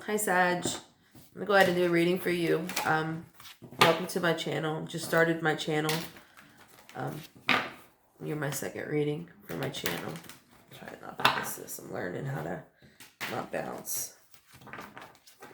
Hi Sag. I'm gonna go ahead and do a reading for you. Welcome to my channel. Just started my channel. You're my second reading for my channel. Try not to miss this. I'm learning how to not bounce.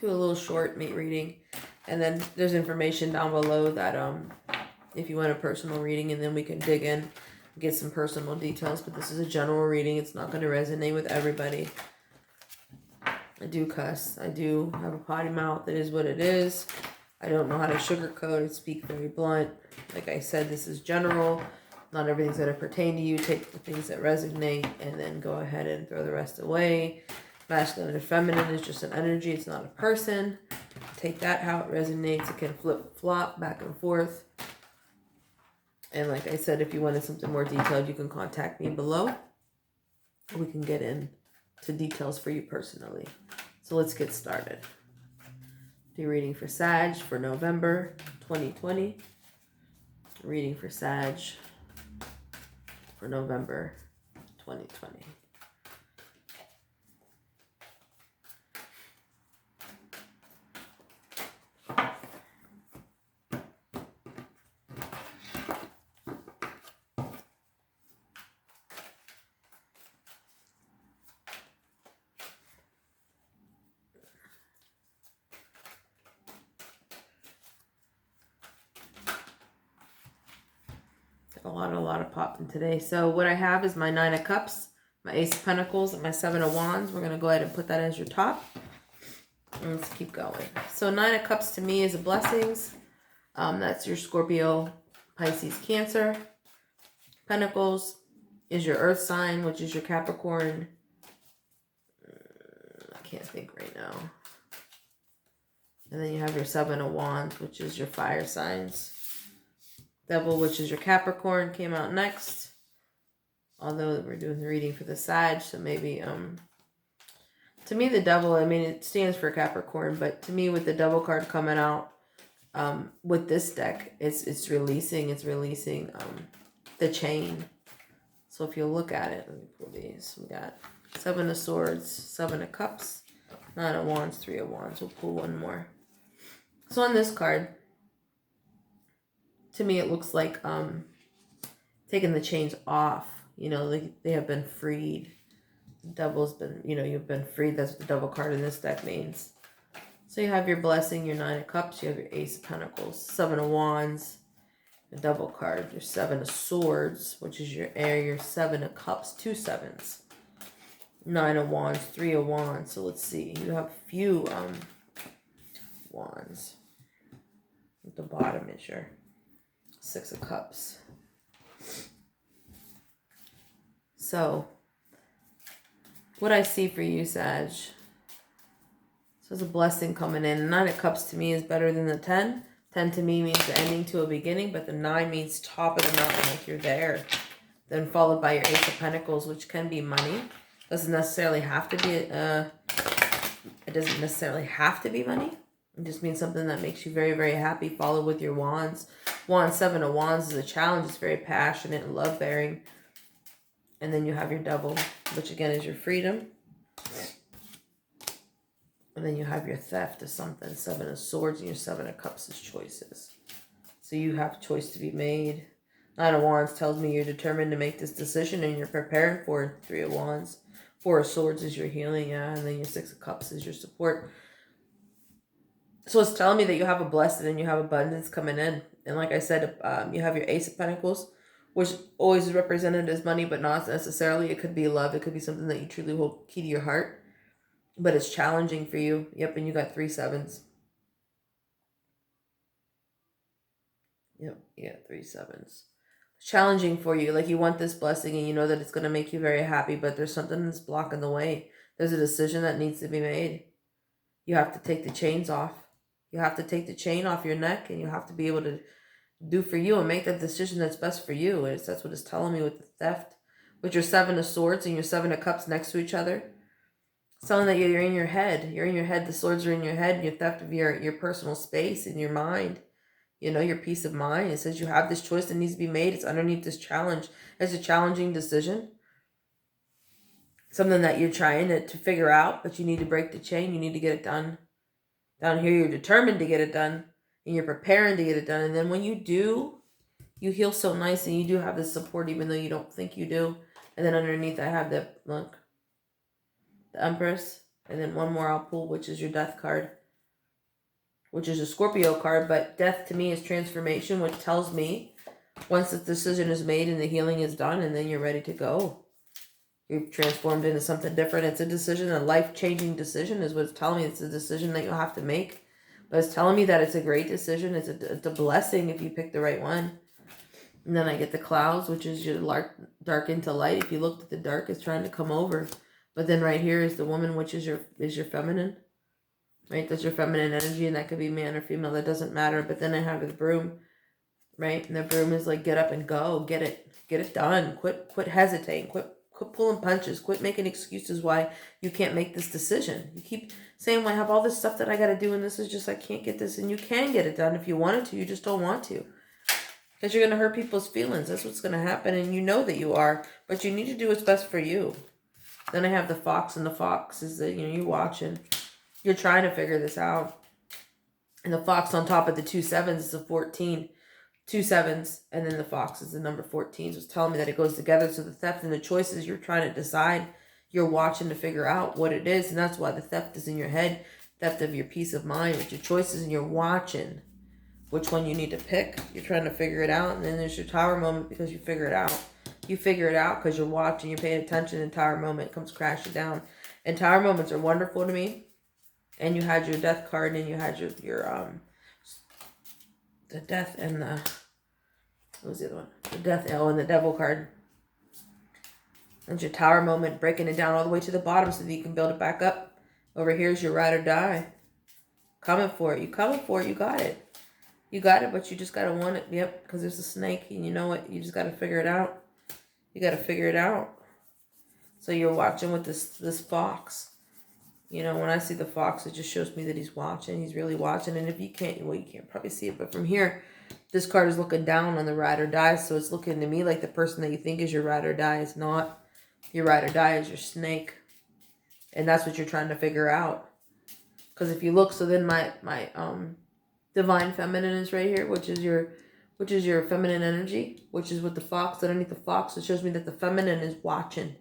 Do a little short meat reading, and then there's information down below that if you want a personal reading, and then we can dig in, get some personal details. But this is a general reading. It's not going to resonate with everybody. I do cuss. I do have a potty mouth. It is what it is. I don't know how to sugarcoat and speak very blunt. Like I said, this is general. Not everything's going to pertain to you. Take the things that resonate and then go ahead and throw the rest away. Masculine and feminine is just an energy. It's not a person. Take that how it resonates. It can flip-flop back and forth. And like I said, if you wanted something more detailed, you can contact me below. We can get into details for you personally. So let's get started. Do reading for Sag for November 2020. Reading for Sag for November 2020. A lot of popping today. So what I have is my 9 of Cups, my Ace of Pentacles, and my 7 of Wands. We're going to go ahead and put that as your top. And let's keep going. So 9 of Cups to me is a blessings. That's your Scorpio, Pisces, Cancer. Pentacles is your Earth sign, which is your Capricorn. I can't think right now. And then you have your 7 of Wands, which is your fire signs. Devil, which is your Capricorn, came out next. Although we're doing the reading for the Sag, so maybe, to me the Devil, I mean, it stands for Capricorn, but to me with the Devil card coming out, with this deck, it's releasing the chain. So if you look at it, let me pull these. We got 7 of Swords, 7 of Cups, 9 of Wands, 3 of Wands. We'll pull one more. So on this card, to me, it looks like taking the chains off. You know, like they have been freed. The Devil's been, you know, you've been freed. That's what the Devil card in this deck means. So you have your blessing, your 9 of Cups. You have your Ace of Pentacles, 7 of Wands, the Devil card, your 7 of Swords, which is your air, your 7 of Cups, 2 sevens, 9 of Wands, 3 of Wands. So let's see. You have a few Wands. At the bottom is your 6 of Cups. So, what I see for you, Sag, so there's a blessing coming in. 9 of Cups to me is better than the 10. 10 to me means the ending to a beginning, but the 9 means top of the mountain, like you're there. Then followed by your Ace of Pentacles, which can be money. Doesn't necessarily have to be, it doesn't necessarily have to be money. It just means something that makes you very, very happy. Followed with your Wands. 7 of Wands is a challenge. It's very passionate and love-bearing. And then you have your Devil, which again is your freedom. And then you have your theft of something. 7 of Swords and your 7 of Cups is choices. So you have a choice to be made. 9 of Wands tells me you're determined to make this decision and you're preparing for it. 3 of Wands. 4 of Swords is your healing, yeah. And then your 6 of Cups is your support. So it's telling me that you have a blessing and you have abundance coming in. And like I said, you have your Ace of Pentacles, which always is represented as money, but not necessarily. It could be love. It could be something that you truly hold key to your heart. But it's challenging for you. Yep, and you got 3 sevens. Yep, you got 3 sevens. It's challenging for you. Like you want this blessing and you know that it's going to make you very happy, but there's something that's blocking the way. There's a decision that needs to be made. You have to take the chains off. You have to take the chain off your neck and you have to be able to do for you and make the decision that's best for you. That's what it's telling me with the theft. With your 7 of Swords and your 7 of Cups next to each other. It's telling that you're in your head. You're in your head. The swords are in your head. Your theft of your personal space and your mind. You know, your peace of mind. It says you have this choice that needs to be made. It's underneath this challenge. It's a challenging decision. Something that you're trying to figure out, but you need to break the chain. You need to get it done. Down here, you're determined to get it done, and you're preparing to get it done. And then when you do, you heal so nice, and you do have this support, even though you don't think you do. And then underneath, I have the, look, the Empress. And then one more I'll pull, which is your Death card, which is a Scorpio card. But Death to me is transformation, which tells me once the decision is made and the healing is done, and then you're ready to go. You've transformed into something different. It's a decision, a life-changing decision is what it's telling me. It's a decision that you'll have to make. But it's telling me that it's a great decision. It's a blessing if you pick the right one. And then I get the Clouds, which is your dark into light. If you looked at the dark, it's trying to come over. But then right here is the Woman, which is your feminine. Right? That's your feminine energy, and that could be man or female. That doesn't matter. But then I have the Broom. Right? And the Broom is like, get up and go. Get it done. Quit hesitating. Quit pulling punches. Quit making excuses why you can't make this decision. You keep saying, well, I have all this stuff that I got to do, and this is just, I can't get this. And you can get it done if you wanted to. You just don't want to. Because you're going to hurt people's feelings. That's what's going to happen. And you know that you are. But you need to do what's best for you. Then I have the Fox, and the Fox is that, you're watching. You're trying to figure this out. And the Fox on top of the 2 sevens is a 14. 2 sevens, and then the Fox is the number 14. So it's telling me that it goes together. So the theft and the choices, you're trying to decide. You're watching to figure out what it is. And that's why the theft is in your head. Theft of your peace of mind. With your choices, and you're watching which one you need to pick. You're trying to figure it out. And then there's your Tower moment because you figure it out. You figure it out because you're watching. You're paying attention. And Tower moment comes crashing down. And Tower moments are wonderful to me. And you had your Death card, and you had your the Death and the, what was the other one? The Death, and the Devil card. And your Tower moment, breaking it down all the way to the bottom so that you can build it back up. Over here is your Ride or Die. Coming for it. You coming for it. You got it. You got it, but you just got to want it. Yep, because there's a snake, and you know what? You just got to figure it out. You got to figure it out. So you're watching with this Fox. When I see the Fox, it just shows me that he's watching. He's really watching. And if you can't, well, you can't probably see it. But from here, this card is looking down on the Ride or Die. So it's looking to me like the person that you think is your Ride or Die is not. Your Ride or Die is your snake. And that's what you're trying to figure out. Because if you look, so then my Divine Feminine is right here, which is your feminine energy, which is with the Fox. Underneath the Fox, it shows me that the feminine is watching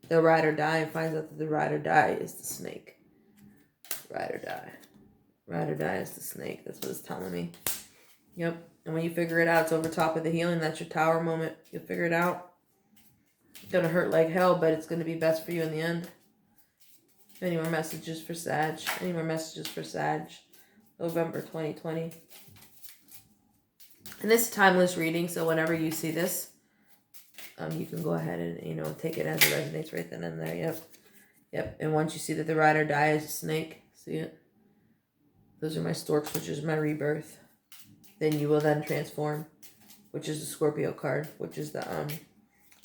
the Ride or Die, and finds out that the Ride or Die is the snake. Ride or Die. Ride or Die is the snake. That's what it's telling me. Yep. And when you figure it out, it's over top of the healing. That's your Tower moment. You'll figure it out. It's going to hurt like hell, but it's going to be best for you in the end. Any more messages for Sag? Any more messages for Sag? November 2020. And this is timeless reading, so whenever you see this, you can go ahead and, take it as it resonates right then and there. Yep. And once you see that the Ride or Die is a snake, see it? Those are my storks, which is my rebirth. Then you will then transform, which is the Scorpio card, which is the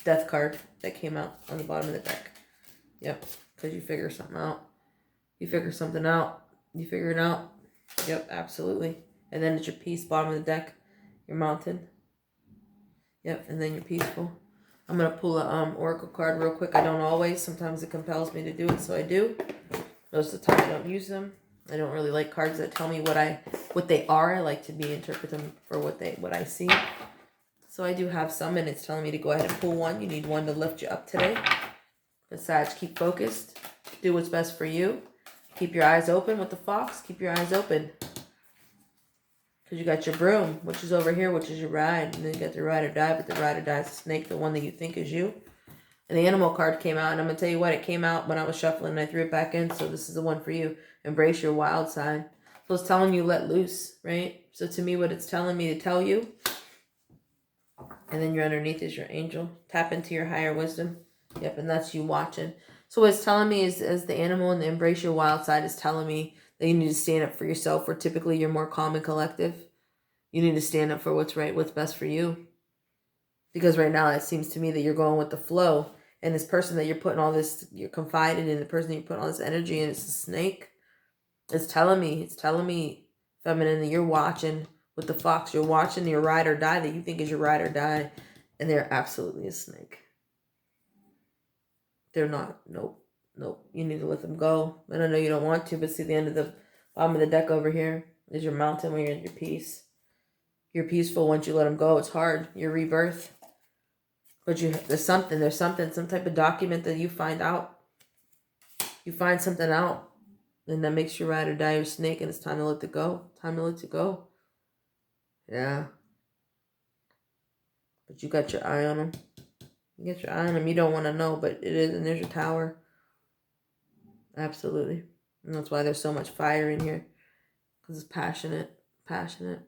Death card that came out on the bottom of the deck. Yep. Because you figure something out. You figure something out. You figure it out. Yep, absolutely. And then it's your peace, bottom of the deck. Your Mountain. Yep, and then you're peaceful. I'm going to pull a Oracle card real quick. I don't always. Sometimes it compels me to do it, so I do. Most of the time I don't use them. I don't really like cards that tell me what they are. I like to interpret them for what I see. So I do have some, and it's telling me to go ahead and pull one. You need one to lift you up today. But Sag, keep focused. Do what's best for you. Keep your eyes open with the Fox. Keep your eyes open. Because you got your Broom, which is over here, which is your Ride. And then you got the Ride or Die, but the Ride or Die is the snake, the one that you think is you. And the Animal card came out, and I'm going to tell you what, it came out when I was shuffling, and I threw it back in, so this is the one for you. Embrace your wild side. So it's telling you let loose, right? So to me, what it's telling me to tell you, and then your underneath is your angel. Tap into your higher wisdom. Yep, and that's you watching. So what it's telling me is, as the animal and the embrace your wild side is telling me that you need to stand up for yourself, where typically you're more calm and collective. You need to stand up for what's right, what's best for you. Because right now it seems to me that you're going with the flow. And this person that you're putting all this, you're confiding in, the person that you're putting all this energy in, it's a snake. It's telling me, feminine, that you're watching with the Fox. You're watching your Ride or Die that you think is your Ride or Die. And they're absolutely a snake. they're not. Nope. Nope. You need to let them go. And I know you don't want to, but see the end of the bottom of the deck over here is your mountain where you're in your peace. You're peaceful once you let them go. It's hard. Your rebirth. But there's something, some type of document that you find out. You find something out. And that makes you ride or die your snake, and it's time to let it go. Time to let it go. Yeah. But you got your eye on them. You got your eye on them. You don't want to know, but it is. And there's your tower. Absolutely. And that's why there's so much fire in here. Because it's passionate. Passionate.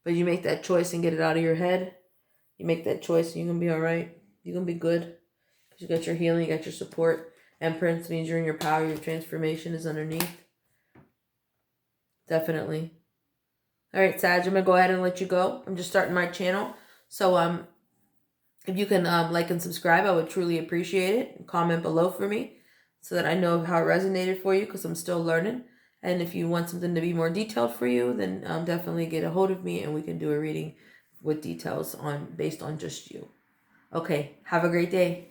But you make that choice and get it out of your head. You make that choice and you're going to be all right. You're going to be good. Because you got your healing. You got your support. Empress means you're in your power. Your transformation is underneath. Definitely. All right, Sag, I'm going to go ahead and let you go. I'm just starting my channel. So if you can like and subscribe, I would truly appreciate it. And comment below for me so that I know how it resonated for you, because I'm still learning. And if you want something to be more detailed for you, then definitely get a hold of me and we can do a reading with details based on just you. Okay, have a great day.